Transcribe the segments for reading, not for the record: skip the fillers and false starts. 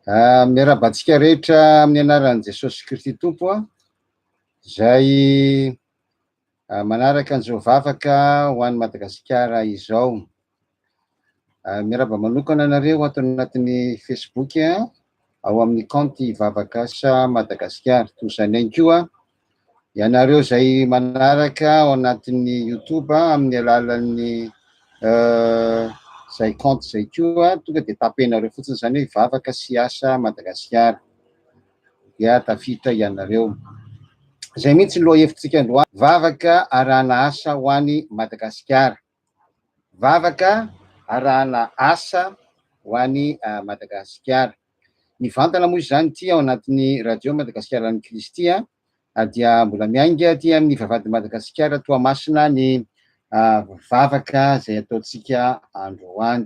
Miarabantsika rehetra amin'ny anaran'i Jesosy Kristy Tompo izay manaraka an'izao vavaka ho an'i Madagasikara izao. Miaraba manokana anareo ato anatin'ny Facebook ao amin'ny compte Vavaka Asa Madagasikara. Toy izany ihany koa ianareo izay manaraka ao anatin'ny YouTube amin'ny alalan'ny izay compte izay koa tonga dia tapenareo fotsiny izany hoe Vavaka Sy Asa Madagasikara dia tafiditra ianareo. Izay mihitsy loha hevitsika androany, vavaka arahana asa ho an'i Madagasikara. Vavaka arahana asa ho an'i Madagasikara. Mivantana moa izany ity ao anatin'ny radio Madagasikara ny Kristy dia mbola miainga aty amin'ny vavahady Madagasikara Toamasina ny vavaka izay ataontsika androany.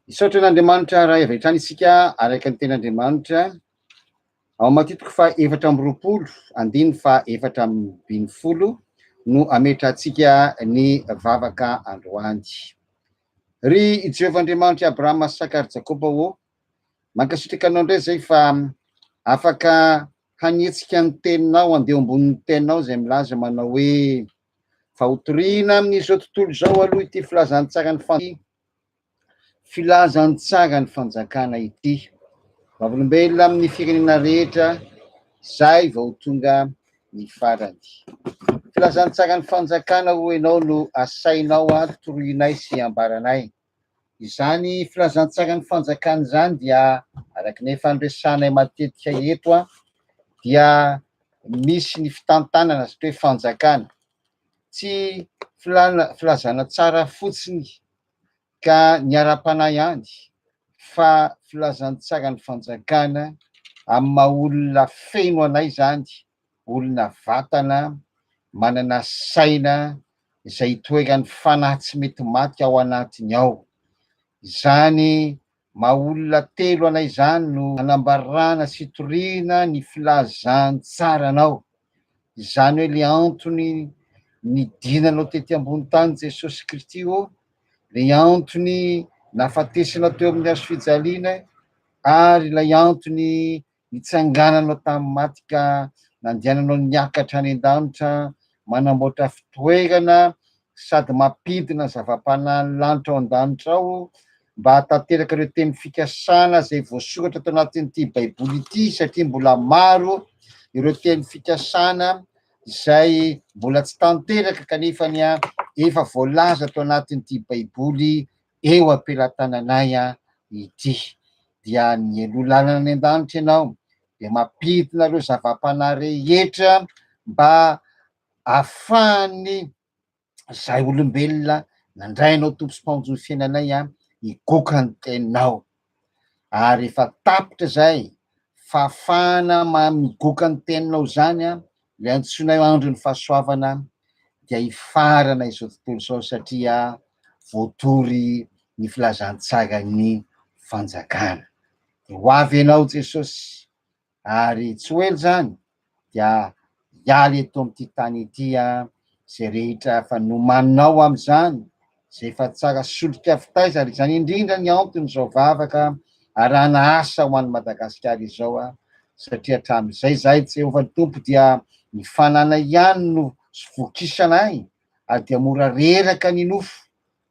Isaotry n'Andriamanitra raha avy hatrany isika araka ny ten'Andriamanitra ao matitiko fa 420 andiny fa 420 no ametrantsika ny vavaka androany. Ry Jehovah'Andriamanitra Abrahama, Saka ary Jakoba mankasitraka anao indray zay fa afaka hanetsika ny teninao, andeha ambonin'ny teninao izay milaza manao hoe fahotoriana amin'izao tontolo izao aloha ity filazantsara ny fanjakana ity. Vavolombelona amin'ny firenena rehetra izay vao tonga ny farany. Filazantsara ny fanjakana ho ianao no asainao toroinay sy ambaranay. Izany filazantsara ny fanjakana izany dia araka ny fandresanay matetika eto dia misy ny fitantanana satria fanjakana. Tsy filazana tsara fotsiny ka ny ara-panahy ihany fa filazantsara ny fanjakana amin'ny maha olona feno anay izany, olona vatana, manana saina izay toeran'ny fanahy tsy mety maty ao anatiny ao. Izany maha olona telo anay izany no anambarana sy toriana ny filazantsara anao. Izany hoe le antony nidinanao tety ambony tany Jesosy Kristy le antony nahafatesinao teo amin'ny hazo fijaliana ary ilay antony nitsangananao tamin'ny maty ka nandehananao niakatra any an-danitra manamboatra fitoerana sady mampidina zava-panahy ny lanitra ao an-danitra ao mba hatanteraka ireo teny fikasana izay voasoratra tao anatin'ity baiboly ity, satria mbola maro ireo teny fikasana izay mbola tsy tanteraka kanefa efa voalaza tao anatin'ity baiboly eo am-pelatananay ity. Dia ny lalana any an-danitra ianao dia mampidina ireo zava-panahy rehetra mba ahafahany izay olombelona nandrainao tompo sy mpamonjy ny fiainanay higoaka ny teninao. Ary efa tapitra zay fahafahana migoaka ny teninao zany le antsoinay andro ny fahasoavana dia hifarana izao tontolo izao satria voatory ny filazantsara ny fanjakana. Ho avy ianao Jesosy ary tsy ho ela zany dia hialy eto amin'ity tany ity izay rehetra fa nomaninao amin'izany izay efa tsara solika avy ary izany indrindra ny antony izao vavaka arahana asa ho an'i Madagasikara izao satria hatramin'izay zahay Jehovah Tompo dia ny fananay ihany no vokisanay ary dia mora reraka ny nofo,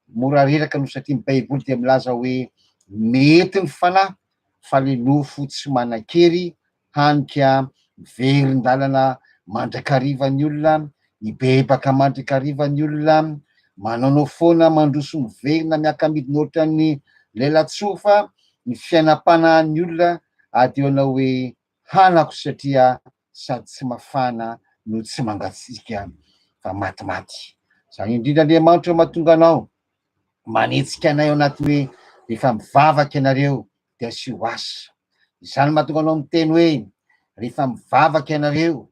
mora reraka no satria ny baiboly dia milaza hoe mety ny fanahy fa le nofo tsy manan-kery hanika miverin-dalana mandrakariva ny olona, mibebaka mandrakariva ny olona, manaonao foana mandroso miverina miaka-midina ohatra ny lelatsofa, ny fiainam-panahin'ny olona ady eo anao hoe hanako satria sady tsy mafana no tsy mangatsika fa matimaty. Izany indrindra Andriamanitra mahatonga anao manetsika anay ao anatin'ny hoe rehefa mivavaka ianareo dia sy ho asa. Izany mahatonga anao miteny hoe rehefa mivavaka ianareo,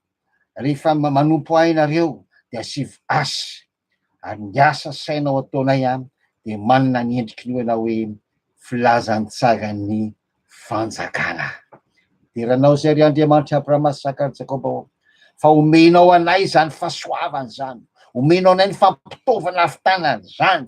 rehefa manompo ahy ianareo dia sy asa. Ary ny asa sainao ataonay dia manana ny endriky ny ianao hoe filazantsara ny fanjakana. Deranao zay ry Andriamanitra Abrahama, Saka ary Jakoba fa omenao anay izany fahasoavana izany, omenao anay ny fampitaovana havitanana izany,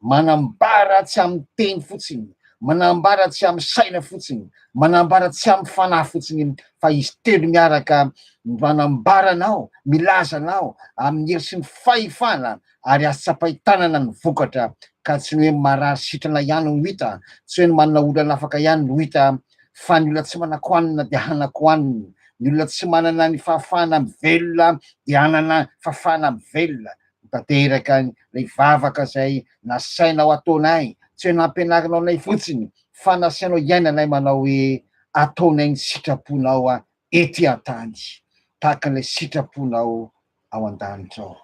manambara tsy amin'ny teny fotsiny manambara tsy amy saina fotsiny, manambara tsy amy fanahy fotsiny, fa izy telo miaraka manambaranao, milazanao amin'ny hery ny fahefana, ary asapahitanana ny vokatra, ka tsy hoe marary sitrana ihany no hita, tsy hoe ny manana olana afaka ihany no hita, fa ny olona tsy manan-koanina de hanan-koaniny, ny olona tsy manana ny fahafahana amy velona de hanana fahafahana amy velona. Tanteraka lay vavaka zay nasainao ataonay, tsy hoe nampianarinao anay fotsiny, fa nasainao iainanay manao hoe ataonay ny sitraponao ety an-tany, tahaka an'ilay sitraponao ao an-danitra ao.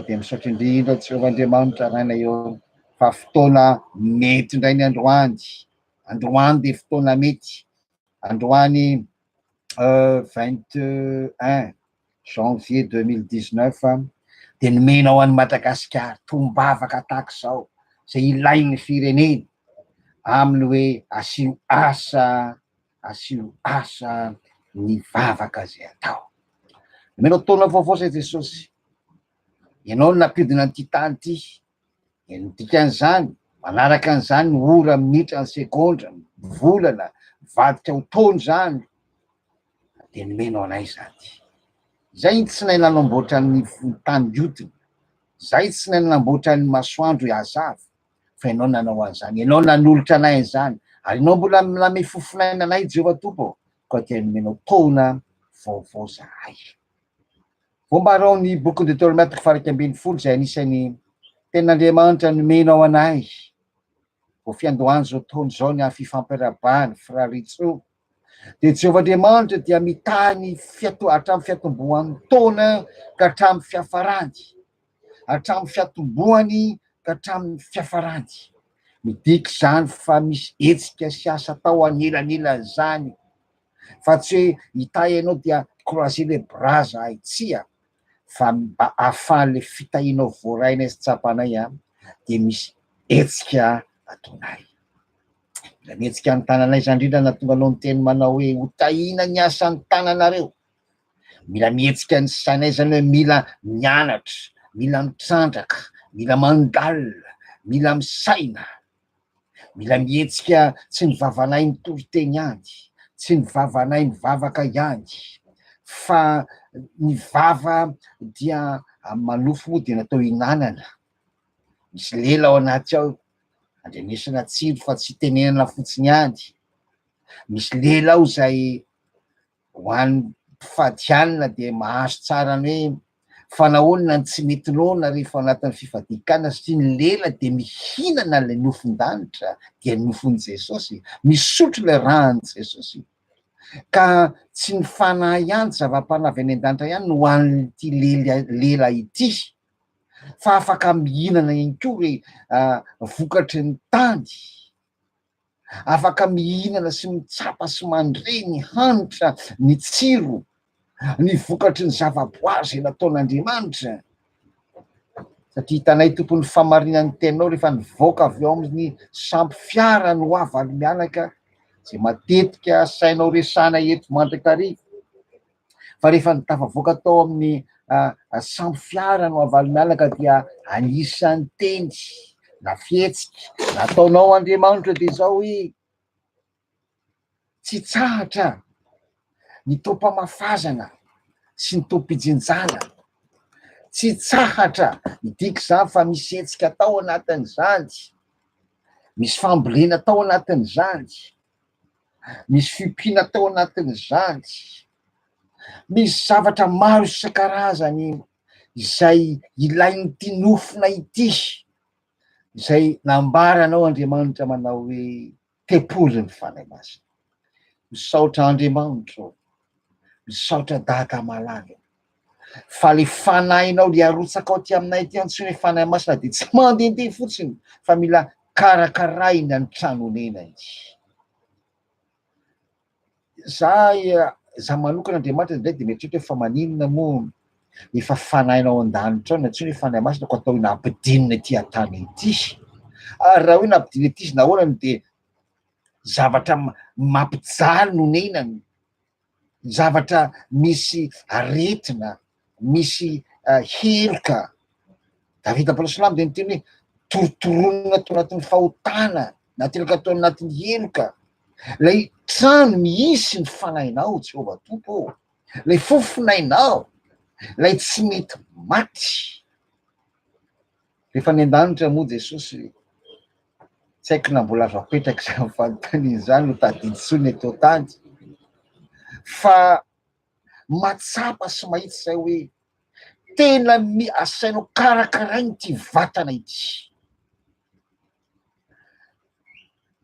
De misaotra indrindra Jehovahandriamanitra rainay eo fa fotoana mety indray ny androany, androany de fotoana mety, androany 21 janvier 2019 de nomenao an'i Madagasikara tombavaka tahaka zao, zay ilain'ny firenena aminy hoe asio asa ny vavaka zay atao. Nomenao taona vaovao zay Jesosy, ianao no nampidina an'ity tany ty, ny dikan'izany manaraka an'izany ora, minitra, ny segondra, volana, vadika ho taona zany, de nomenao anay zany. Zay tsy nay nanamboatra ny tany diotiny, zay tsy nay nanamboatra ny masoandro hiazava, fa ianao nanao an'izany, ianao nanolotra anay an'izany, ary ianao mbola nanome fofinaina anay Jehova Tompo, ka dia nomenao taona vaovao zahay. Fomba ny boky de Deutéronomie faharaiky ambin'ny folo zay anisan'ny ten'Andriamanitra nomenao anay, vo fiandohany zao taona zao ny fifampiarabany, firaritso, de Jehovandriamanitra dia mitany hatramin'ny fiatombohan'ny taona ka hatramin'ny fiafarany, hatramin'ny fiatombohany ka hatramin'ny fiafarany. Midika zany fa misy hetsika sy asa tao anelanelan'izany, fa tsy hoe hita ianao dia croiser les bras zahay, tsia, fa mba ahafahan'le fitahinao voarainay sy tsapanay de misy hetsika ataonay. Mila mihetsika ny tananay zany indrindra nahatonga anao ny teny manao hoe hotahina ny asan'ny tananareo. Mila mihetsika ny sainay zany hoe mila mianatra, mila mitrandraka, mila mandalina, mila misaina, mila mihetsika tsy ny vavanay mitory-teny ihany, tsy ny vavanay mivavaka ihany, fa ny vava dia manofo moa dia natao hinanana. Misy lela ao anaty ao, andrenesana tsiro fa tsy tenenana fotsiny ihany. Misy lela ao zay ho an'ny mpifadianana de mahazo tsara ny hoe fanahoana ny tsy mety noana rehefa anatin'ny fifadikana, satria ny lela de mihinana le nofon-danitra, dia nofon'i Jesosy, misotro le rany Jesosy, ka tsy ny fanahy ihany, zava-panavy any an-danitra ihany no hoan'ity lela ity, fa afaka mihinana ihany koa re vokatry ny tany, afaka mihinana sy mitsapa sy mandre ny hanitra, ny tsiro, ny vokatry ny zava-boary zay nataon'Andriamanitra. Satria hitanay tompony famarinan'ny tenao rehefa nivoaka avy ao amin'ny sampy fiara no avaly mianaka, zay matetika sainao resana eto Mandrakariva, fa rehefa nitafavoaka tao amin'ny sampy fiara no avaly mianaka dia anisan'ny teny na fihetsika nataonao Andriamanitra de zao hoe tsy tsahatra ny tompam-pamafazana sy ny tomam-pijinjana, tsy tsahatra, midika zany fa misy hetsika tao anatin'izany, misy fambolena tao anatin'izany, misy fiompiana tao anatin'izany, misy zavatra maro isan-karazany izay ilain'ity nofona ity, izay nambaranao Andriamanitra manao hoe tepoly ny fanahy masina. Misaotra Andriamanitra, misaotra Dada malala, fa le fanahinao le arotsaka ao ty aminay ty tsy hoe fanahy masina de tsy mandehandeha fotsiny, fa mila karakaraina ny tranonena izy. Za manokana Andriamanitra indray de mieritreritra fa maninona moa efa fanahinao an-danitra ao na tsy hoe fanahy masina ko atao nampidinina ty an-tany ity, ary raha hoe nampidinina ity izy nahoana de zavatra mampijaly no nenany, zavatra misy aretina, misy heloka. Davida apôstôly de niteny hoe torotoronina tao anatin'ny fahotana, nateraka atao anatin'ny eloka, lay trano misy ny fanainao Jehovah tompo, lay fofinainao, lay tsy mety maty. Rehefa ny an-danitra moa Jesosy, tsy haiko na mbola azo apetraka zany fanontaniana no tadiditsony atao tany, fa matsapa sy mahitsy zay hoe tena asainao karakarainy ty vatana ity.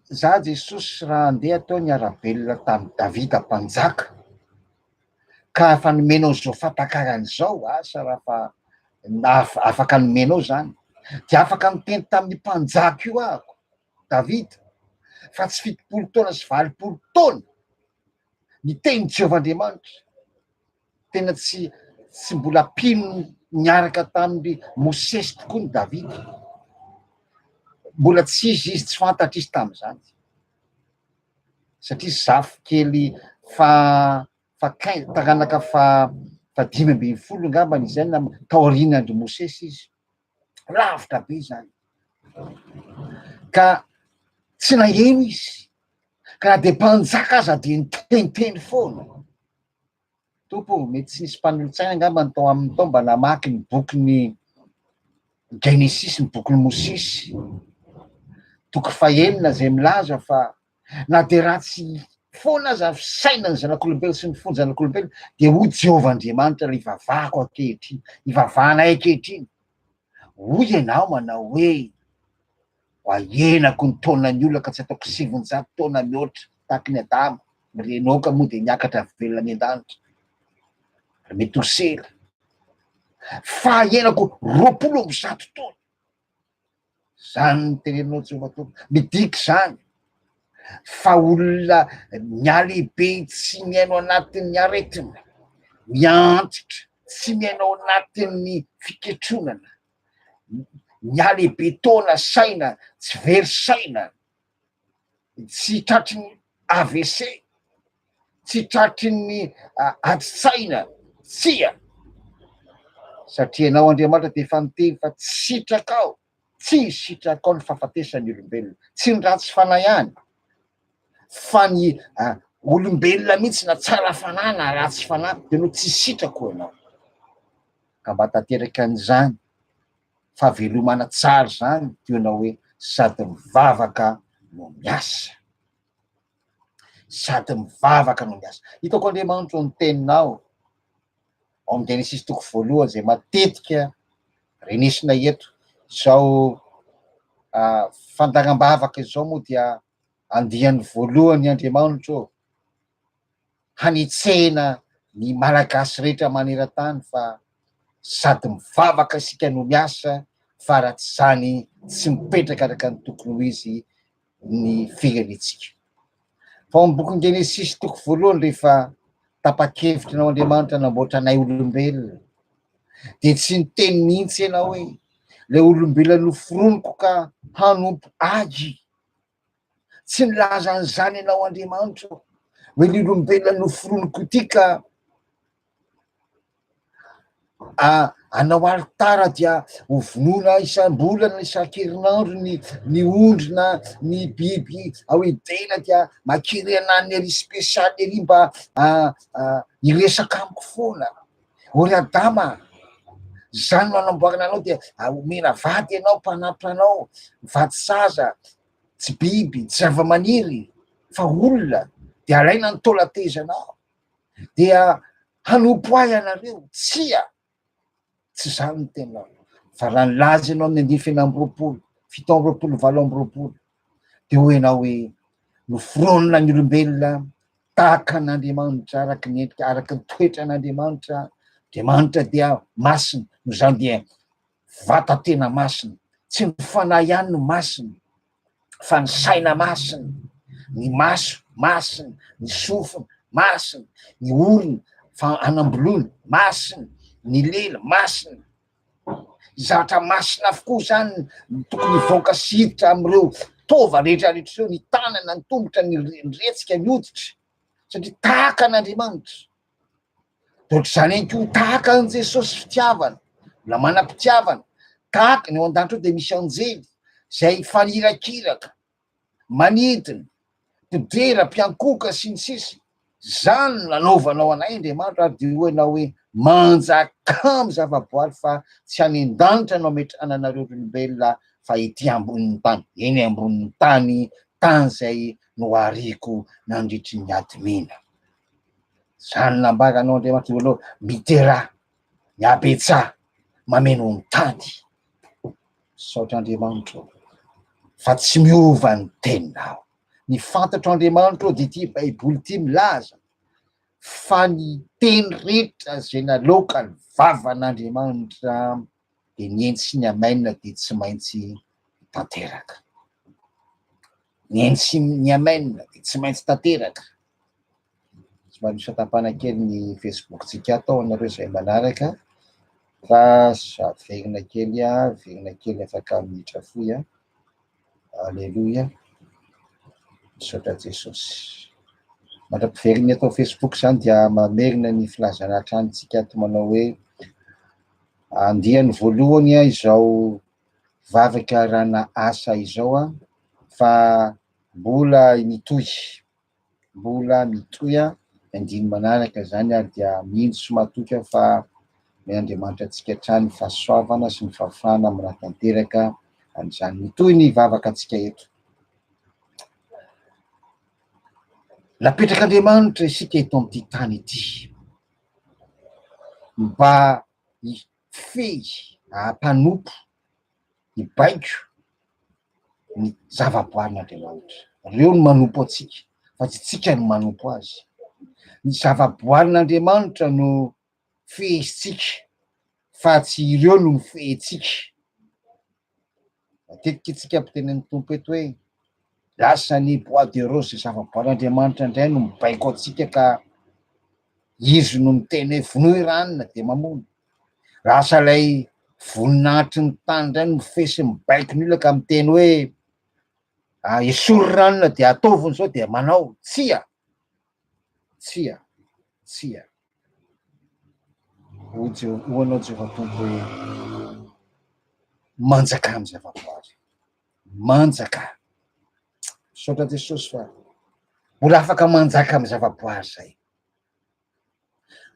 Za Jesosy raha andeha atao ny arabelona tamin'ny Davida mpanjaka, ka afa nomenao zao fatakaran'izao asa raha fa afaka nomenao zany, de afaka miteny tamin'ny mpanjaka io ahako, Davida, fa tsy 70 taona sy 80 taona miteny Jehovandriamanitra, tena tsy mbola mpino niaraka tamin'ny Mosesy tokoa ny Davida, mbola tsy izy tsy fantatra izy tam'izany, satria zafy kely taranaka fa 5 ngambany izay na taorian'andro Mosesy izy, lavitra be zany, ka tsy naheno izy, ka na de mpanjaka aza de niteniteny foana. Tompo, mety tsy nisy mpanolontsaina ngamba tao amin'ny tao mba namaky ny bokyny Genesis, ny bokyny Mosesy, toko 6 zay milaza fa na de ratsy foana aza fisainany zanak'olombelo sy ny fony zanak'olombelo, de ho Jehovandriamanitra le ivavahako ankehitriny, ivavahanay ankehitriny, hoy ianao manao hoe ahenako ny taonany olona ka tsy ataoko 700 taona mihoatra tahaky ny Adama, renao ka moa de niakatra velona any an-danitra, Metosela, fa ahenako 20 taona, zany ny teneninao Jehovah tompo, midiky zany fa olona mialehibe tsy miaino anatin'ny aretina, miantitra tsy miainao anatin'ny fiketronana, mialehibe taona saina tsy very saina, tsy tratry ny AVC, tsy tratry ny adi-tsaina, tsia, satria anao Andriamanitra de efa niteny fa tsy sitrakao, tsy sitrakao ny fahafatesan'ny olombelona, tsy ny ratsy fanahy ihany, fa ny olombelona mihitsy na tsara fanahy na ratsy fanahy de no tsy sitrako ianao. Ka mba tanteraka an'izany fahavelomana tsara zany teo hoe sady mivavaka no miasa, sady mivavaka no miasa. Hitako Andriamanitra ny teninao ao amin'ny Genesis toko 1 zay matetika renesina eto zao fandagnam-bavaka izao moa dia andiany voalohany Andriamanitra hanitsena ny malagasy rehetra maneran-tany fa sady mivavaka isika no miasa, fa raha tsy zany tsy mipetraka araka ny tokony ho izy ny firenetsika. Fa ao amin'ny bokin'ny Genesis toko 1 rehefa tapa-kevitrinao Andriamanitra namboatra anay olombelona, de tsy niteny mihitsy ianao hoe le olombelona noforoniko ka hanompo ady, tsy nilaza an'izany ianao Andriamanitra hoe le olombelona noforoniko ity ka anao alitara dia hovonona isam-bolana isan-kerinandro ny ondrina, ny biby ao idela dia makery anany ery spesialy ery mba iresaka amiko foana. Ory Adama, zany no anamboarana anao dia omena vady ianao mpanampy anao, vady saza, tsy biby, tsy zava-maniry fa olona, de alaina ny taolatezanao dia hanompo ahy anareo, tsia, tsy zany ny tenao. Fa raha nilaza ianao amin'ny 5 7 8 de ho ianao hoe noforonina ny olombelona tahaka an'Andriamanitra, araky ny endrika, araky ny toetra an'Andriamanitra. Andriamanitra dia masina, no zany dia vata tena masina, tsy ny fanahy ihany no masina fa ny saina masina, ny maso masina, ny sofina masina, ny orona fa anamboloana masina, ny lela masina, zavatra masina avokoa zany tokony hivoaka sy hiditra am'ireo tova rehetrarehetra reo, ny tanana, ny tongotra, ny retsika, ny hoditra, satria tahaka an'Andriamanitra. De ohatr'izany ihany koa tahaka an' Jesosy fitiavana, mbola manam-pitiavana, tahaka ny ao an-danitra ao de misy anjely zay fanirakiraka manidina, dodera, mpiankoka sy ny sisy. Zany nanaovanao anay Andriamanitra ary de hoenao hoe manjakamy zavaboary fa tsy any an-danitra no ametrahana anareo olombelona fa ety ambonin'ny tany, eny ambonin'ny tany, tany zay no ariko nandritry ny ady mena. Zany nambaranao Andriamanitra aloha mitera, miabetsà, mameno ny tany. Saotra Andriamanitra fa tsy miova ny teninao. Ny fantatro Andriamanitra de ty baiboly ty milaza fa ny teny rehetra zay naloka ny vavan'Andriamanitra de ny sy ny amaina de tsy maintsy tanteraka. Ny sy ny amaina de tsy maintsy tanteraka. Somary misy fatapana kely ny Facebook-tsika atao anareo zay manaraka fa sady verina kely afaka minitra foy. Alleluia. Misaotra Jesosy. Mandram-piveriny atao Facebook zany dia mamerina ny filazana hatranintsika ato manao hoe andiany voalohany izao vavaka rana asa izao fa mbola mitohy andiny manaraka zany ary dia mihitsy sy matoka fa ny Andriamanitra antsika hatrany fahasoavana sy ny fahafahana manatanteraka an'izany mitohy ny vavaka antsika eto. Napetrak'Andriamanitra isika eto amin'ity tany ity mba hifehy, hampanompo, hibaiko ny zavaboarin'Andriamanitra. Reo no manompo atsika fa tsy tsika no manompo azy. Ny zavaboarin'Andriamanitra no fehisitsika fa tsy ireo no mifehitsika. Matetika itsika ampiteny amin'ny tompo eto hoe lasa ny bois de rose zavaboarin'Andriamanitra indray no mibaiko atsika ka izy no miteny hoe vonoy ranona de mamono. Lasa lay voninahitry ny tany indray no mifesy mibaiko ny olona ka miteny hoe esory ranona de ataoviny zao de manao. Tsia. Hoanao Jehovah-Tompo hoe manjaka amin'ny zavaboary, manjaka. Saotra Jesosy fa mbola afaka manjaka amin'ny zavaboary zay,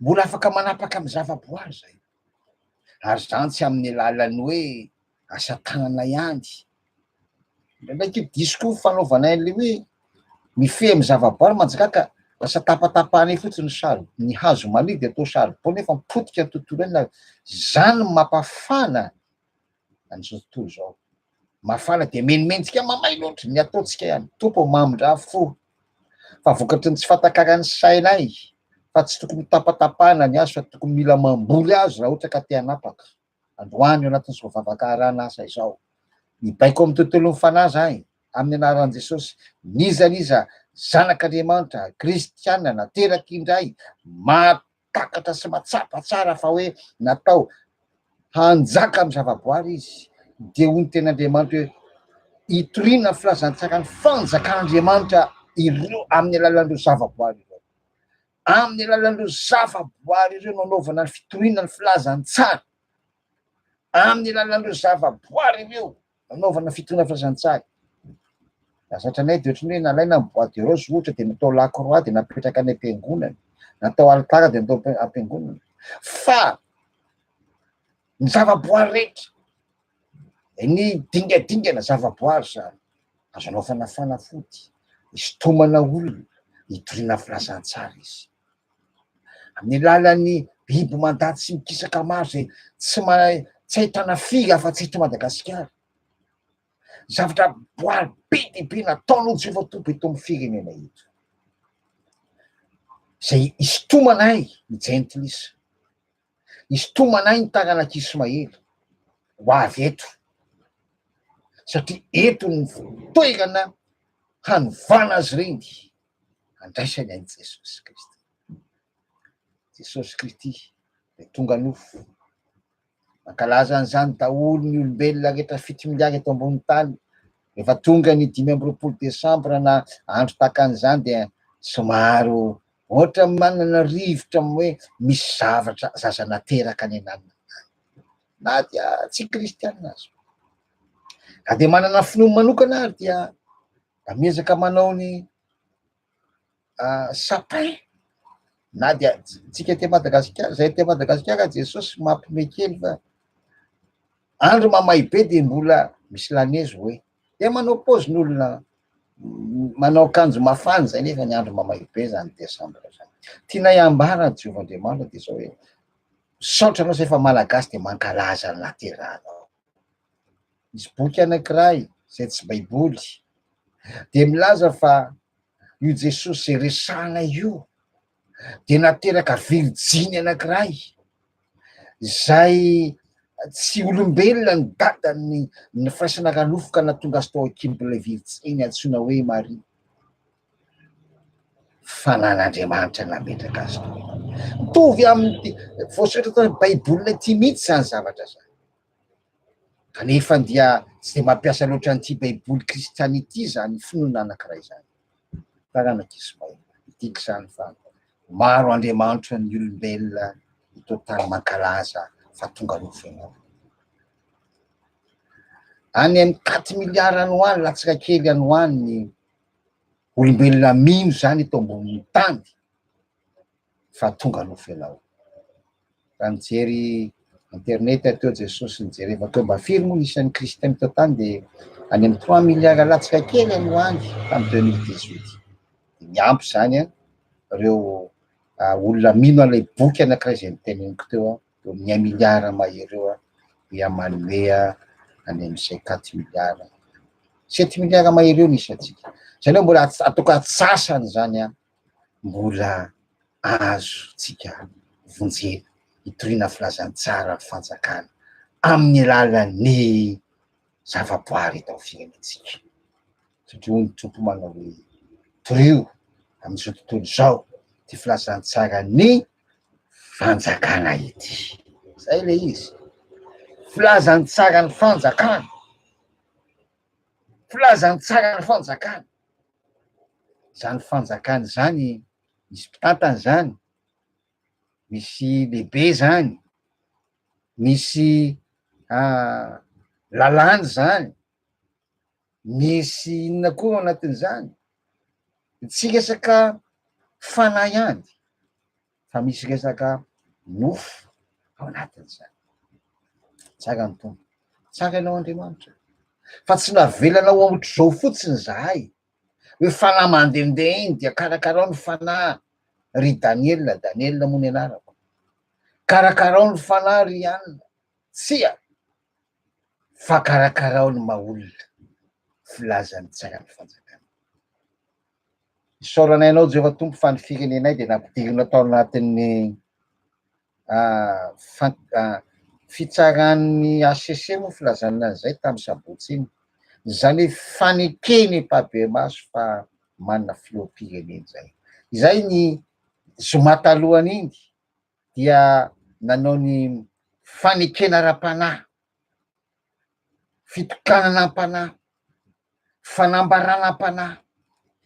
mbola afaka manapaka amin'ny zavaboary zay, ary zany tsy amin'ny alalan'ny hoe asa tanana ihany. Ndraindraiky diso koa fanaovanay an'le hoe mifehy amin'ny zavaboary manjaka ka lasa tapatapahana fotsiny ny hazo maniry de atao saribao nefa mipotika ny tontolo iainana. Zany mampafana an'izao tontolo zao. Mafana de menomentsika mamay loatra ny ataotsika ihany. Tompo mamindra fo fa vokatry ny tsy fatakarany sainay fa tsy tokony tapatapahana ny azo fa tokony mila mamboly azy raha ohatra ka te hanapaka. Androany eo anatin'izao vavakarana asa izao. Mibaiko amin'ny tontolon'ny fanahy zahay amin'ny anaran'i Jesosy. Niza zanak'Andriamanitra kristiana nateraka indray matakatra sy matsapa tsara fa hoe natao hanjaka amin'ny zavaboary izy. De hoy ny ten'Andriamanitra hoe hitoriana filazantsara ny fanjakan'Andriamanitra ireo amin'ny alalan'ireo zavaboary ireo. Amin'ny alalan'ireo zavaboary ireo nanaovana ny fitoriana ny filazantsara. Amin'ny alalan'ireo zavaboary ireo nanaovana fitoriana filazantsara. Zatra anay de ohatran'ny hoe nalaina ny bois de rose ohatra de natao lakroa de napetraka any am-piangonana, natao alitara de natao am-piangonana. Fa ny zavaboary rehetra ny dingadingana zavaboary zany azonao fanafody, isintomana olona, hitoriana filazantsara izy. Amin'ny alalan'ny biby mandady sy mikisaka maro zay tsy ahitana firy afa-tsy eto Madagasikara. Zavatra boary be de be nataonao Jehovah-Tompo eto amin'ny firenena eto. Zay isintomanay ny jentilisa, isintomanay ny taranak'Ismaely ho avy eto. Satria eto ny toerana hanovana azy reny andraisany an'i Jesosy Kristy. Jesosy Kristy de tonga nofo mankalaza an'izany daholo ny olombelona rehetra 7 miliary eto ambony tany. Rehefa tonga ny 5 Desambra na andro tahaka an'izany de somary ohatra manana rivotra hoe misy zavatra zaza nateraka any ananina na dia tsy kristianina azy. De manana finoana manokana ary dia miezaka manao ny sapin na dia tsika ty Madagasikara, zay ty Madagasikara Jesosy mampime kely fa andro mamay be de mbola misy lanezy hoe de manao pôzy n'olona manao akanjo mafana zay nefa ny andro mamay be zany Desambra zany. Tiana iambara Jehovandriamanitra de zao hoe saotra anao zay fa malagasy de mankalaza ny nahateranao. Misy boky anankiray zay tsy baiboly de milaza fa io Jesosy zay resahana io de nateraka virijiny anankiray zay tsy olombelona ny dadany ny firaisana ranofoka nahatonga azy tao akibon'ilay virijiny antsoina hoe Maria, fanan'Andriamanitra nametraka azy tao. Mitovy amin'ny voasoratra tao baibolina ty mihitsy zany zavatra zany, kanefa dia tsy de mampiasa loatra an'ity baiboly kristianity zany finoana anankiray zany. Taranak'isy tiako zany fa maro Andriamanitra ny olombelona ito tany mankalaza fa tonga nofo any amin'ny 4 miliara any hoany latsaka kely any hoany ny olombelona mino zany eto ambonin'ny tany fa tonga nofo ianao. Raha mijery internet teo Jesosy nijerevako teo mba firy moa isan'ny kristiany teo tany de any amin'ny 3 miliara latsaka kely any hoany tamin'ny 2018. Miampy zany reo olona mino an'ilay boky anankiray zay niteneniko teo eo amin'ny 1 miliara mahery eo dia manome any amin'izay 4 miliara 7 miliara mahery eo nisy atsika zany hoe mbola ataoko atsasany zany mbola azo tsika vonjena hitoriana filazantsara ny fanjakana amin'ny alalan'ny zavaboary eto amin'ny fiainantsika, satria hoy ny tompo manao hoe torio amin'izao tontolo zao ty filazantsara ny fanjakana ity. Zay le izy, filazantsara ny fanjakana, filazantsara ny fanjakana. Zany fanjakana zany misy mpitantana zany, misy lehibe zany, misy lalàna zany, misy inona koa anatin'izany, tsy resaka fanahy ihany fa misy resaka nofo ao anatin'izany. Tsara ny tompo, tsara ianao Andriamanitra fa tsy navelanao ohatr'izao fotsiny zahay hoe fanahy mandehandeha iny dia karakarao ny fanahy ry Daniela moa ny anarako, karakarao ny fanahy ry Anna, tsia fa karakarao ny maha-olona filazany tsara ny fanjakana. Isaoranay anao Jehovah tompo fa ny firenenay de nampidirina tao anatin'ny fitsaran'ny ACC moa filazana an'izay tamin'ny sabotsy iny, zany hoe fanekeny Pabemasy fa manana filoham-pirenena zay. Izay ny zoma talohany iny dia nanao ny fanekena ara-panahy, fitokananam-panahy, fanambaranam-panahy,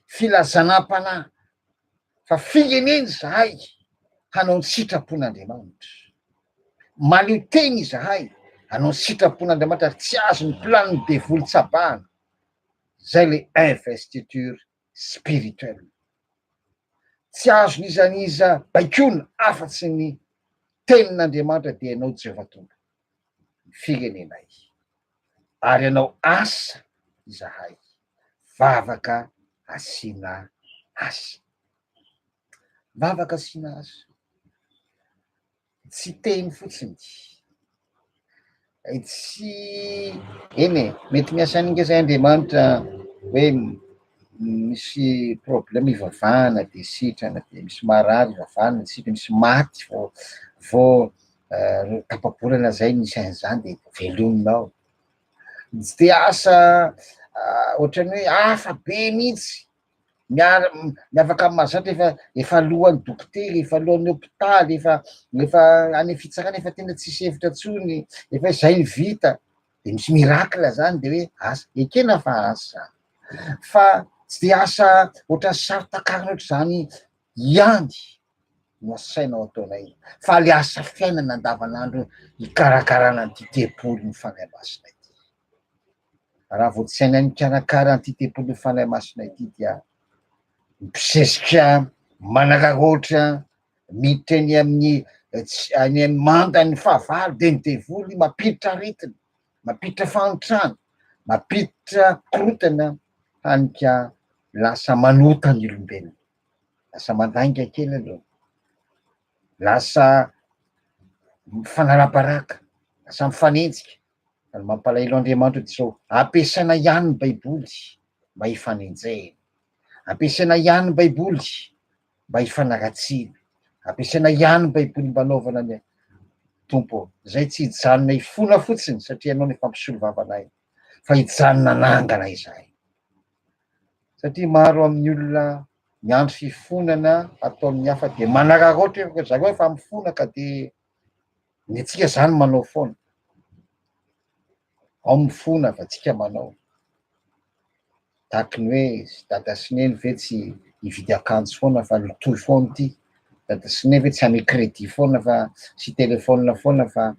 filazanam-panahy fa firenena zahay hanao ny sitrapon'Andriamanitra, mahaleo teny izahay hanao ny sitrapon'Andriamanitra ary tsy azo ny planiny devoly tsabahana. Zay le investiture spirituelle, tsy azo nizaniza baikona afatsy ny tenin'Andriamanitra dia ianao Jehovah tompo firenenay, ary ianao asa izahay vavaka asiana asa, vavaka asiana asa, tsy teny fotsiny, tsy eny mety miasa an'inge zay Andriamanitra hoe misy problème ivavahana de sitrana, de misy marary ivavahana sitrana, misy maty vo tapabolana zay nisy an'izany de velominao, tsy de asa ohatrany hoe hafa be mihitsy miavaka amin'ny mahazatra efa alohan'ny dokotera, efa alohan'ny hôpitaly, efa any fitsarana efa tena tsisy hevitra tsony, efa izay ny vita de misy miracle zany de hoe asa ekena fa asa, fa tsy de asa ohatran'ny sary takarana ohatr'izany ihany no asainao ataonay fa le asa fiainana andavanandro hikarakarana an'ity tempolo ny fanahy masina ity. raha vao tsy hainay mikarakara an'ity tempolo fanahy masina ity dia mpisesika manararaotra miditra eny amin'ny any amin'ny mandany fahavalo de ny devoly mampiditra aretina, mampiditra fanotrana, mampiditra korotana, hanika lasa manota ny olombelona, lasa mandainga kely aloha, lasa mifanarabaraka, lasa mifanenjika. Ary mampalahelo Andriamanitra dia zao ampiasaina ihany ny baiboly mba hifanenjehana, ampiasaina ihany ny baiboly mba hifanaratsiana, ampiasaina ihany ny baiboly mba hanaovana ny tompo zay tsy hijanona hifona fotsiny satria ianao no efa mampisolo vavanay, fa hijanona anangana izahay. Satria maro amin'ny olona miandry fifonana ataon'ny hafa de manararaotra hoe zareo efa mifona ka de ny antsika zany manao foana. Ao mifona fa tsika manao. Tahaka ny hoe dada sy neny ve tsy hividy akanjo foana fa mitohy foana ity, dada sy neny ve tsy hame crédit foana fa sy telefôna foana fa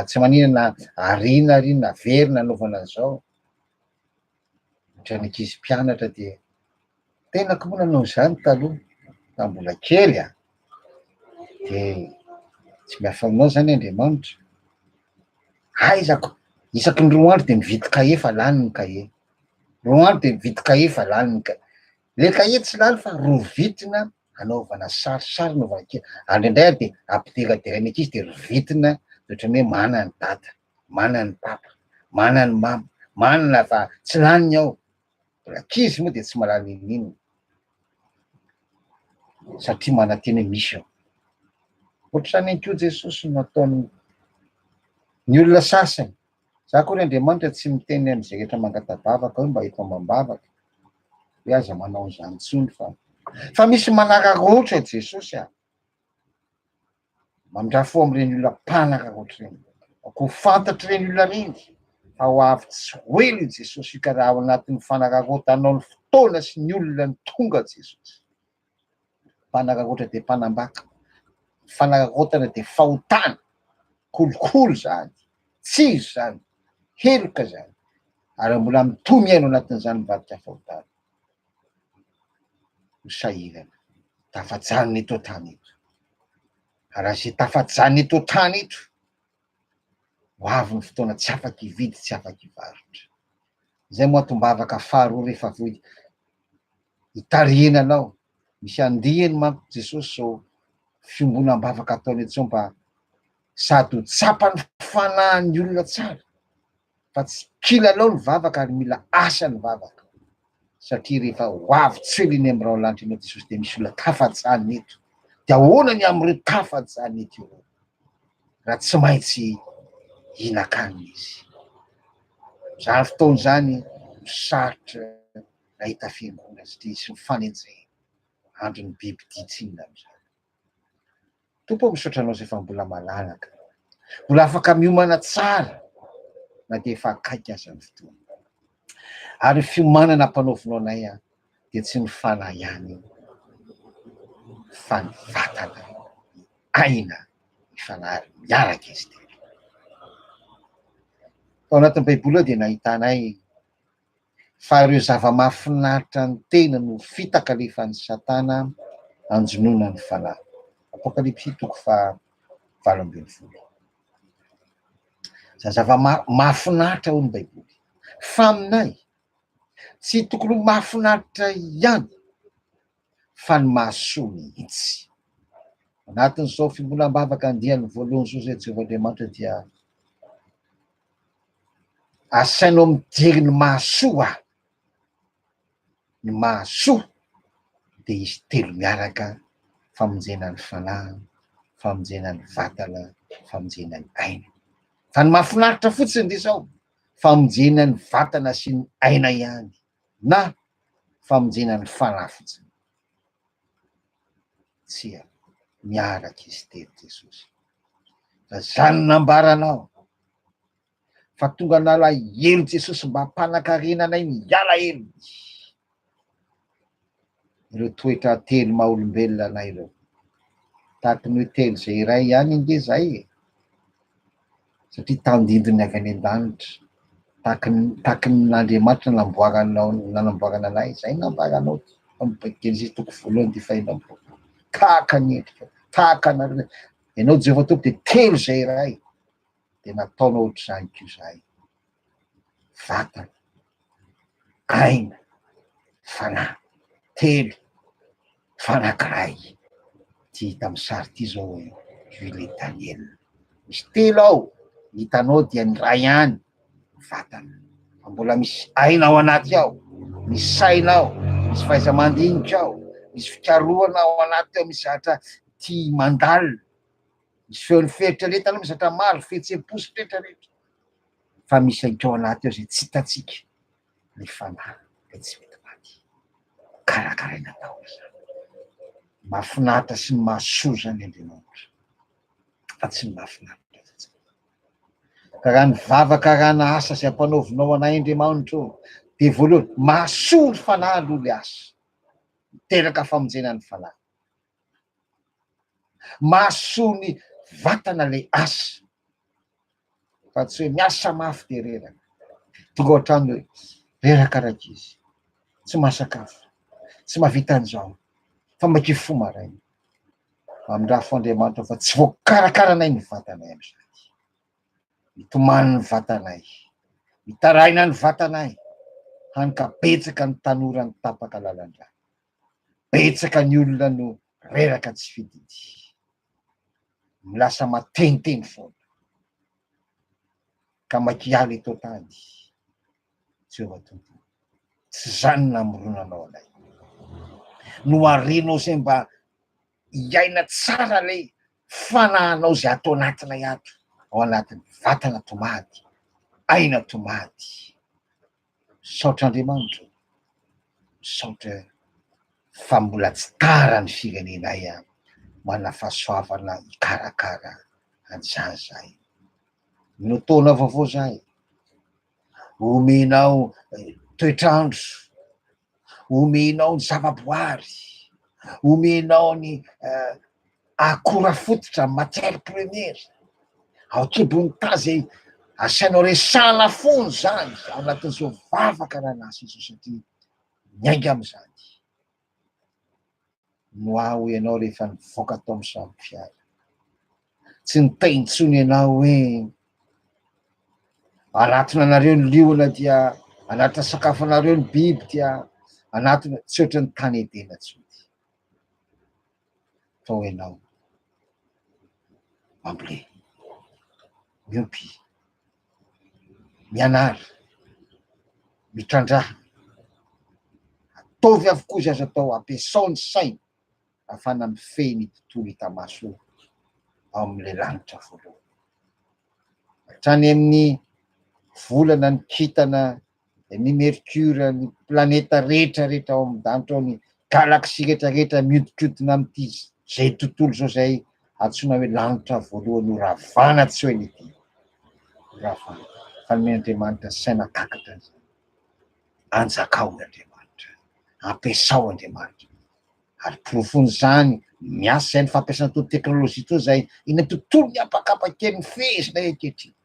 tsy maninona arina verina anaovana an'izao. Ohatra ny ankizy mpianatra de tenako moa nanao izany taloha tamin'ny mbola kely de tsy miafa aminao zany Andriamanitra. Aizako isaky ny roa andro de mividy kahie fa lany ny kahie, roa andro de mividy kahie fa lany ny kahie. Le kahie tsy lany fa rovitina anaovana sarisary anaovana kely. Indraindray ary de ampideraderany ankizy de rovitina ohatrany hoe manana ny dada, manana ny papa, manana ny mama, manana fa tsy laniny ao. Ankizy moa de tsy mahalala inona satria mananteny misy ao. Ohatrany koa Jesosy nataony ny olona sasany. Za koa ry Andriamanitra tsy miteny am'zay rehetra mangatabavaka hoe mba efa mambavaka hoe aza manao an'izany intsony fa misy manararaotra Jesosy mandrafo am'ireny olona mpanararaotra reny, ko fantatry reny olona reny fa ho avy tsy hoelo Jesosy ka raha ao anatin'ny fanararaotanao ny fotoana sy ny olona ny tonga Jesosy. Mpanararaotra de mpanambaka, fanararaotana de fahotana, kolokolo zany, tsiry zany, heloka zany, ary mbola mitohy miaino anatin'izany mivadika fahotana. Ho sahirana, tafajanony eto an-tany eto. Raha zay tafajanony eto an-tany eto, ho avy ny fotoana tsy afaky hividy, tsy afaky hivarotra. Zay moa atombavaka faharoa rehefa avy hitarihana anao, misy andihany manko Jesosy zao fiombonam-bavaka ataony eto zao mba sady ho tsapany fanahin'ny olona tsara, fa tsy kilalao ny vavaka ary mila asa ny vavaka. Satria rehefa ho avy tseliny amin'irao lanitra iny Jesosy de misy olona tafajanony eto. De ahoana ny am'ireo tafajanony eto io raha tsy maintsy hihinan-kanina izy. Zany fotoana zany sarotra ahita fiangonana satria sy mifanenjehana. Andron'ny biby ditsinina am'izany. Tompo misaotra anao zay fa mbola malalaka, mbola afaka miomana tsara na de efa akaiky aza ny fotoana. Ary fiomanana ampanaovinao anay de tsy ny fanahy ihany fa ny vatana, aina mifanary miaraka izy telo. Tao anatin'ny baiboly ao de nahitanay fa ireo zava-mahafinaritra ny tena no fitakalefan'ny Satana anjonoana ny fanahy. Apokalipsy 3:20. Zava-mahafinaritra ho ny baiboly. Fa aminay tsy tokony mahafinaritra ihany fa ny mahasoa mihitsy. Anatin'izao fiombonam-bavaka andiany voalohany zao zay Jehovah Andriamanitra dia asainao mijery ny mahasoa ny mahasoa de izy telo miaraka famonjena ny fanahy, famonjena ny vatana, famonjena ny aina. Fa ny mahafinaritra fotsiny de zao famonjena ny vatana sy ny aina ihany na famonjena ny fanahy fotsiny. Tsia miaraka izy telo Jesosy. Fa zany nambaranao fa tonga nala elo Jesosy mba hampanankarena anay miala elo. Ireo toetra telo maha olombelona anay ireo. Tahaka ny hoe telo zay iray ihany nge zay. Satria tandindony avy any an-danitra tahaky n'Andriamanitra nanamboarana anay, zay nambaranao amin'ny Bibikely toko voalohany ty fahinam-po, tahaka ny endrika, tahaka anareo ianao Jehovah Tompo de telo zay ray, de nataonao ohatr'izany ko zahay, vatana, aina, fanahy, telo fanankiray. Ty hita amy sary ty zao Julie Daniel, misy telo ao, hitanao dia ny ray ihany vatana, fa mbola misy aina ao anaty ao, misy saina ao, misy fahaiza-mandinika ao, misy fikarohana ao anaty ao, misy zatra ty mandalina, misy feon'ny fieritreretana ao, misy zatra maro fihetsem-posy rehetrarehetra, fa misy aikao anaty ao zay tsy hitatsika, ny fanahy de tsy mety maty. Karakara natao zany, mahafinaritra sy ny mahasoa zany Andriamanitra, fa tsy ny mahafinaritra karaha ny vavaka rahana asa zay ampanaovinao anay Andriamanitra io, de voalohany mahasoa ny fanahy aloha le asa, miteraka famonjena ny fanahy, mahasoa ny vatana le asa, fa tsy hoe miasa mafy de reraka, tonga ohatrany hoe reraka raiky izy, tsy mahasakafo, tsy mahavita an'izao, fa maike fo maraina. Amin'raha fo Andriamanitra fa tsy voakarakarana ny vatanay am'izany, mitomany ny vatanay, mitaraina ny vatanay, hany ka betsaka ny tanora ny tapaka lalan-drà, betsaka ny olona no reraka tsy fididy, milasa mateniteny foana, ka makialy eto tany. Jehovah Tompo, tsy zany namoronanao anay, noharenao zay mba hiaina tsara le fanahinao zay atao anatinay ato, ao anatin'ny vatana tomady, aina tomady. Saotra Andriamanitra, saotra fa mbola tsy tara ny firenenay manana fahasoavana hikarakara an'izany zahay. No taona vaovao zahay, omenao toetrandro, omenao ny zavaboary, omenao ny akora fototra, matière première, aokebony ta zay asianao resahana fony zany anatin'izao vavaka ran'asa izao, satria miainga am'izany. No aho ianao rehefa nivoaka tao amy samy fiara, tsy niteny intsony ianao hoe anatona anareo ny liona dia anatina sakafo anareo ny biby dia anatona, tsy ohatry ny tany edena tsony. Tao ianao mamble, miompy, mianara, mitrandraha, ataovy avokoa zay azo atao, ampiasao ny saina ahafahana mifehy ny tontolo hita maso ao am'le lanitra voalohany, hatrany amin'ny volana, ny kintana, ny mercure, ny planeta rehetra rehetra ao amy danitra ao, ny galaxie rehetra rehetra miodikodina am'ty zay tontolo zao zay antsoina hoe lanitra voalohany ho ravana, tsy hoe nity ravana, fa nomen'Andriamanitra saina takatra an'izany. Anjakao Andriamanitra, ampiasao Andriamanitra, ary porofon'izany miasa zay ny fampiasana to teknôlôjia to zay iny tontolo miapakapakely ny fezina ankehitriny.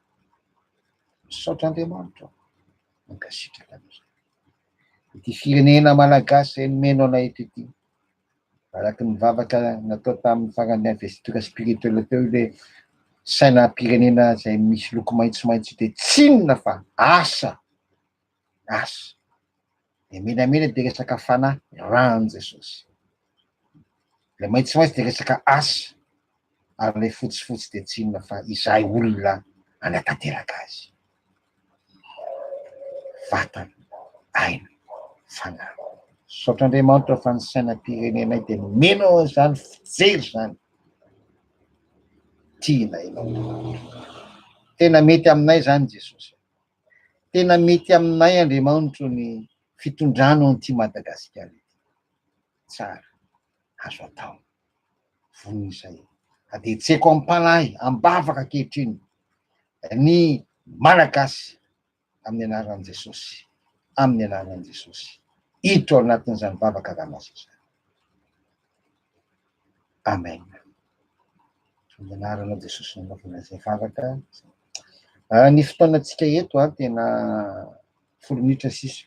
Saotra Andriamanitra, mankasitraka an'izay. Ity firenena malagasy zay nomenao anay eto ity, araky ny vavaka natao tamin'ny farany investiture spirituel teo le sainam-pirenena zay misy loko maitsomaitso de tsinona fa asa, asa. De menamena de resaka fanahy, rano Jesosy. Le maitsomaitso de resaka asa, ary le fotsifotsy de tsinona fa izahay olona anatanteraka azy. Vatana, aina, fanahy. Saotra Andriamanitra fa ny sainam-pirenenay de nomenao zany fijery zany, tiana ianao. Tena mety aminay zany Jesosy, tena mety aminay Andriamanitra ny fitondrano an'ity Madagasikara ity. Tsara, azo atao, vonona izay. De tseko am-panahy, am-bavaka ankehitriny, ny malagasy amin'ny anaran'i Jesosy, amin'ny anaran'i Jesosy. Hiditra ao anatin'izany vavaka ran'asa izany. Amen. Amin'ny anaran'i Jesosy nanaovana izay vavaka. Ny fotoanantsika eto tena 10 minitra sisa.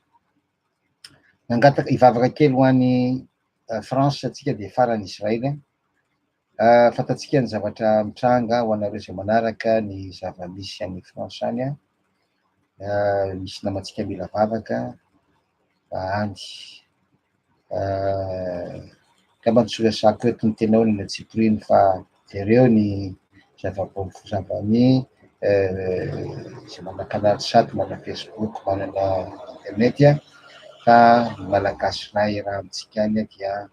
Nangataka ivavaka kely ho an'ny France atsika de farany Israely. Fantatsika ny zavatra mitranga ho anareo izay manaraka ny zava-misy any France any misy namantsika mila vavaka any. Ngamba tsy resako eto ny tenao ny Tsipriny fa jereo ny zava-ny izay manana sady manana Facebook, manana internet ka malagasy ray raha amitsika any dia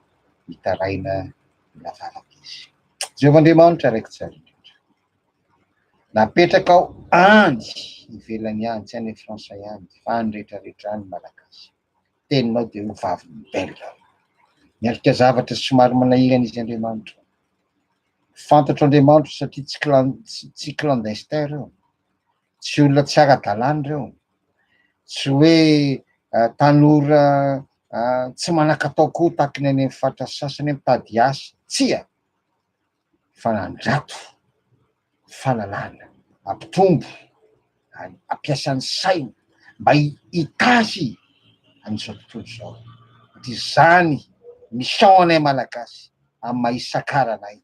mitaraina mila vavaka izy. Jehovandriamanitra araiky tsara indrindra. Napetraka ao any ivelany any, tsy any France ihany fa any rehetrarehetra any malagasy. Teninao de ho vavy mibelona. Miarika zavatra somary manahirana izy Andriamanitra. Fantatro Andriamanitra satria tsy clandestin reo, tsy olona tsy ara-dalàna reo, tsy hoe tanora tsy manan-katao koa tahaka ny any amin'ny faritra sasany mitady asa, tsia fa nandrato fahalalàna, ampitombo, ampiasany saina mba hitazy amin'izao tontolo izao. Dia izany mission anay malagasy amin'ny maha isan-karanay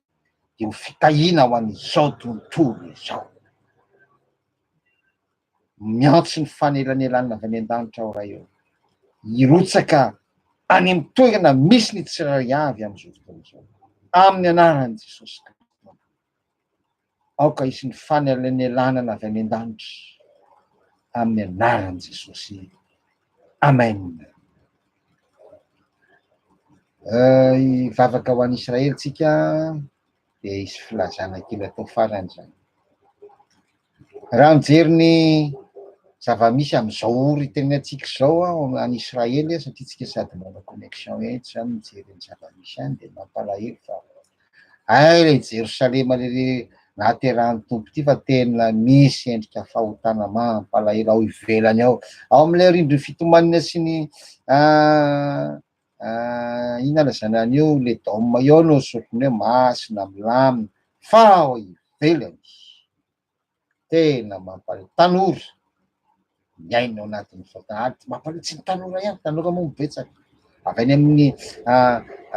dia ho fitahiana ho an'izao tontolo izao. Miantso ny fanelanelanana avy any an-danitra aho raha eo, hirotsaka any amin'ny toerana misy ny tsirairay avy amin'izao fotoana izao, amin'ny anaran'i Jesosy Kristy. Aoka hisy ny fanelanelanana avy any an-danitra amin'ny anaran'i Jesosy. Amen. Ivavaka ho an'i Israely tsika dia hisy filazana kely atao farany zany. Raha mijery ny zava-misy amin'izao oro itenenantsika izao any Israely satria tsika sady manao connexion eto zany mijery ny zava-misy any dia mampalahelo fa le Jerosalema le nahaterahan'ny tompo ity fa tena misy endrika fahotana mampalahelo ao ivelany ao amin'ilay rindriny fitomanana sy ny inona lazana an'io le dôme eo no sotony hoe masina milamina fa ao ivelany tena mampalahelo. Tanora miaina ao anatin'ny mampalahelo, tsy ny tanora ihany, tanora moa mibetsaka avy any amin'ny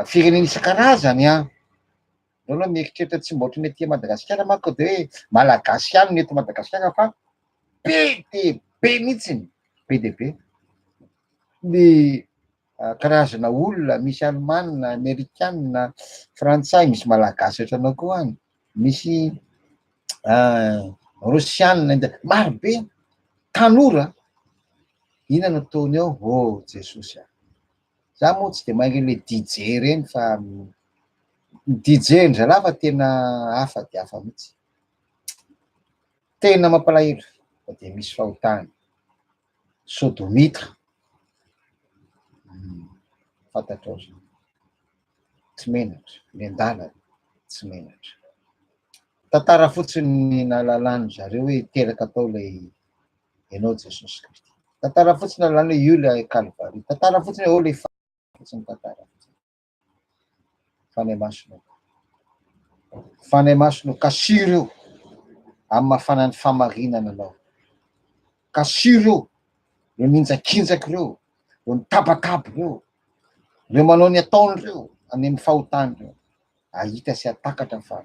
firenena isan-karazany aloha mieritreritra tsy mboatry ny aty Madagasikara manko de hoe malagasy ihany ny eto Madagasikara fa be de be mihitsiny, be de be ny karazana olona, misy Alemana, Amerikanina, Frantsay, misy malagasy ohatranao koa any, misy Rosianina, marobe tanora. Inona no ataony ao? Oh Jesosy za moa tsy de mahay le DJ reny fa DJ ndralava fa tena hafa dia hafa mihitsy, tena mampalahelo fa de misy fahotana. Sodomitra fantatrao zany, tsy menatra, miandalana tsy menatra. Tantara fotsiny nahalalany zareo hoe teraka tao le ianao Jesosy Kristy. Tantara fotsiny nahalalany hoe io le Calvary. Tantara fotsiny hoe le fotsiny tantara fotsiny. Fanay masonao, fanay masonao, kasiro eo amin'ny mahafanany famarinana anao, kasiro eo reo ninjakinjaka reo, reo nitabakabo reo, reo manao ny ataon'ireo any amin'ny fahotany reo, ahita sy atakatra fa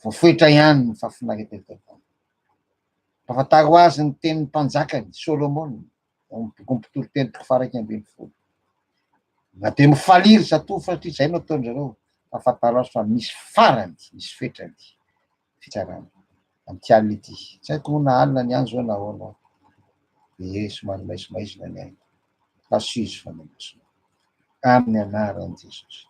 voafoetra ihany ny fahafinaretana. Mpafantaro ho azy ny tenin'ny mpanjakany Solomona mpitolo teny faraky ambin'ny folo, na de mifaliry zatovo satria izay no ataon'zareo. Afantaro azy fa misy farany, misy fetrany fitsarana amty alina ity. Tsy haiko na alina ny any zao na ahoana de somary maizimaizina ny ainy kasizo fanay masonao amin'ny anaran'i Jesosy.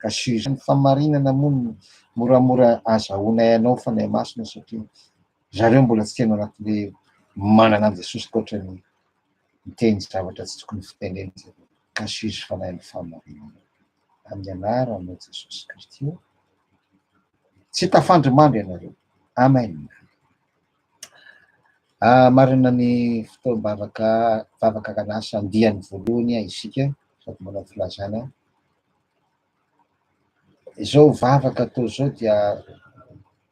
Kasizo ny famarinana moa moramora azahoanay anao fanay masina satria zareo mbola tsy tena anatin'le manana an' Jesosy koatra ny miteny zavatra tsy tokony fiteneny. Kasizo fanay ny famarinana amin'ny anaran'i Jesosy Kristy. Tsy tafandrimandry ianareo. Amen. Marina ny fotoam-bavaka kanasa andiany voalohany isika sady manao filazana. Izao vavaka atao zao dia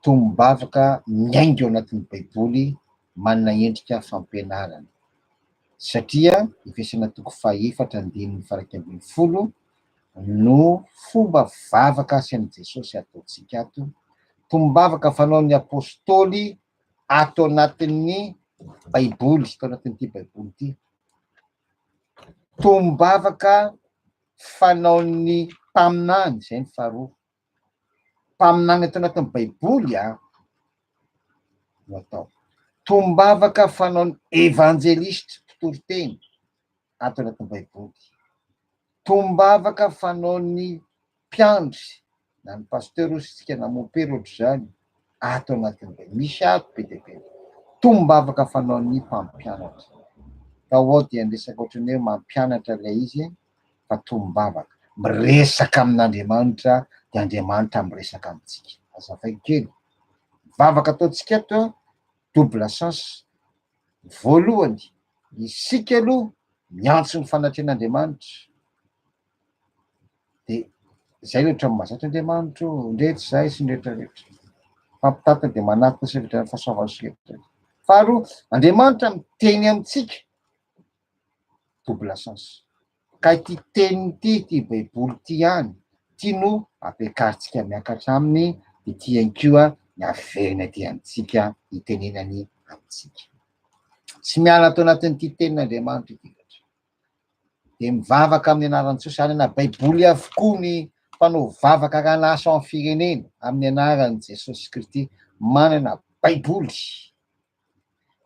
tombavaka miaingo anatin'ny baiboly manana endrika fampianarana satria ifesana toko faefatra andininy faraka ambin'ny folo no fomba vavaka asian'i Jesosy ataontsika ato, tombavaka fanaon'ny apôstôly ato anatin'ny baiboly, tao anatin'ity baiboly ity, tombavaka fanaon'ny mpaminany, zay ny faharoa, mpaminany ato anatin'ny baiboly no atao, tombavaka fanaon'ny evanjelista mpitoroteny ato anatin'ny baiboly, tombavaka fanaon'ny mpiandry na ny pasteur ositsika namompero ohatry zany ato anatin'ny baiboly, misy ato be dia be, tombavaka fanaon'ny mpampianatra, tao ao dia resaka ohatran'ny hoe mampianatra ilay izy fa tombavaka miresaka amin'Andriamanitra dia Andriamanitra miresaka amintsika. Azavaina kely, vavaka ataontsika ato double sens, voalohany isika aloha miantso ny fanatrehan'Andriamanitra de zay loatra mahazatra Andriamanitra ndreky zay sy nrehetrarehetra, fampitata de manatona sevitra ny fahasoavana sy rehetra. Faharoa, Andriamanitra miteny amintsika double sens, ka ity teniny ity baiboly ity ihany tiano ampiakarintsika miakatra aminy, ity ihany koa ny averina aty amintsika itenenany amintsika. Tsy miala ato anatin'ity tenin'Andriamanitra ity loatra, de mivavaka amin'ny anaran'i Jesosy, any ana baiboly avokoa ny mpanao vavaka ran'asa amin'ny firenena amin'ny anaran'i Jesosy Kristy manana baiboly,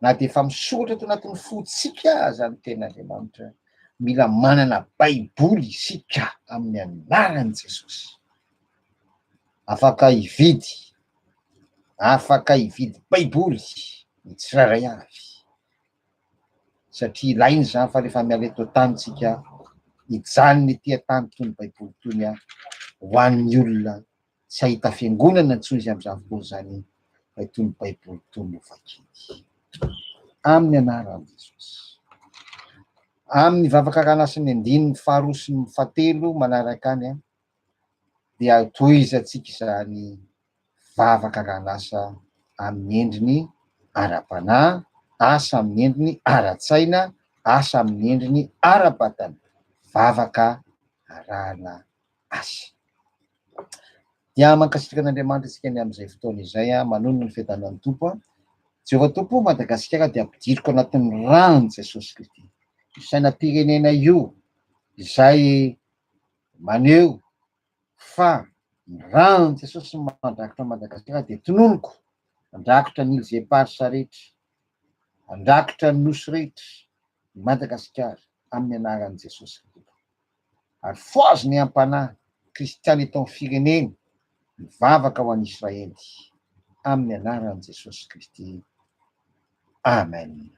na de efa misoratra ato anatin'ny fontsika aza ny tenin'Andriamanitra, mila manana baiboly isika amin'ny anaran'i Jesosy. Afaka hividy baiboly ny tsirairay avy, satria ilainy zany fa rehefa miala eto an-tanitsika hijanona ety an-tany tony baiboly tony ho an'ny olona tsy ahita fiangonana intsony izy amin'izany fotoana zany fa itony baiboly tony ho vakiany amin'ny anaran'i Jesosy. Amin'ny vavaka ran'asany andininy faharoa sy ny fahatelo manaraka any dia tohizantsika izany vavaka ran'asa amin'ny endriny ara-panahy, asa amin'ny endriny ara-tsaina, asa amin'ny endriny ara-batana, vavaka arahana asa. Dia mankasitraka an'Andriamanitra isika ny amin'izay fotoana izay manono ny fiadanan'ny Tompo. Jehovah Tompo, Madagasikara dia ampidiriko anatin'ny rano Jesosy Kristy, sainam-pirenena io izay maneho fa ny rano Jesosy mandrakotra Madagasikara dia tononoko andrakotra ny ilzeparsa rehetra, andrakotra ny nosy rehetra Madagasikara amin'ny anaran'i Jesosy Kristy, ary foaziny am-panahy kristiany eto amin'ny firenena mivavaka ho an'i Israely amin'ny anaran'i Jesosy Kristy. Amen.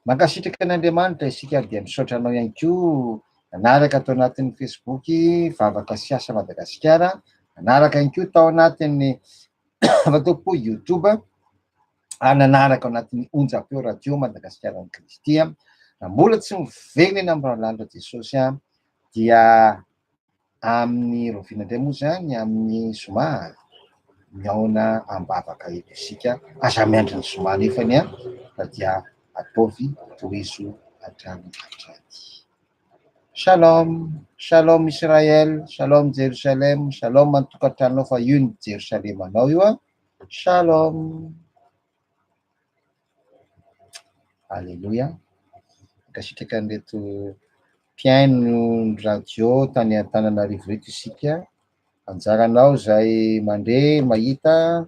Mankasitraka an'Andriamanitra isika dia misaotra anao ihany koa anaraka tao anatin'ny Facebook vavaka siasa Madagasikara, anaraka ihany koa tao anatin'ny vatao YouTube, ananaraka anatin'ny onjam-peo radio Madagasikara ny Kristy. Mbola tsy miverina eny amin'ny rahalandra Jesosy dia amin'ny roviana indray moa zany amin'ny zoma miaona ambavaka eto isika, aza miandry ny zoma nefany fa dia ataovy tohizo hatrany hatrany. Shalom, shalom Israel, shalom Jerusalem, shalom mantokatranao fa io ny Jerusalema anao io shalom. Alleluia. Kasitraka an'ireto mpiaino radio tany Antananarivo reto isika, anjaranao zay mandeha mahita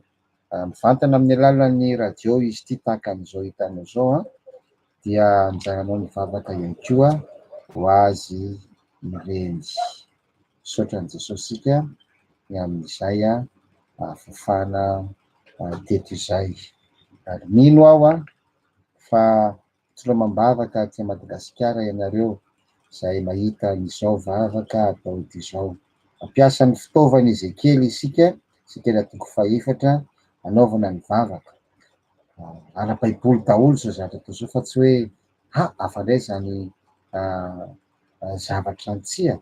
mivantana amin'ny alalan'ny radio izy ity tahaka an'izao hitanao zao dia anjaranao mivavaka ihany koa ho azy mireny. Saotran'i Jesosy sika ny amin'izay fafana teto izay, ary mino aho fa tsy mambavaka aty Madagasikara ianareo izay mahita izao vavaka atao ity izao. Mampiasa ny fitaovana Ezekely isika toko faefatra anaovana ny vavaka ara-baiboly daholo zao zavatra atao zao, fa tsy hoe hafa indray zany zavatra antsia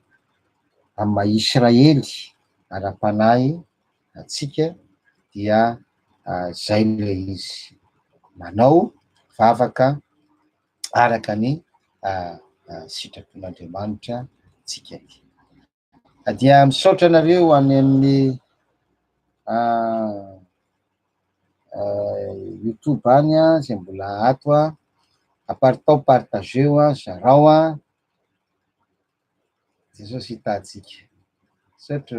amin'ny maha-Israely ara-panahy atsika dia zay le izy. manao vavaka araka ny sitrapon'Andriamanitra tsika. Dia misaotra anareo any amin'ny YouTube any zay mbola ato apartao partageo zarao de zao sy hitatsika. Misaotra.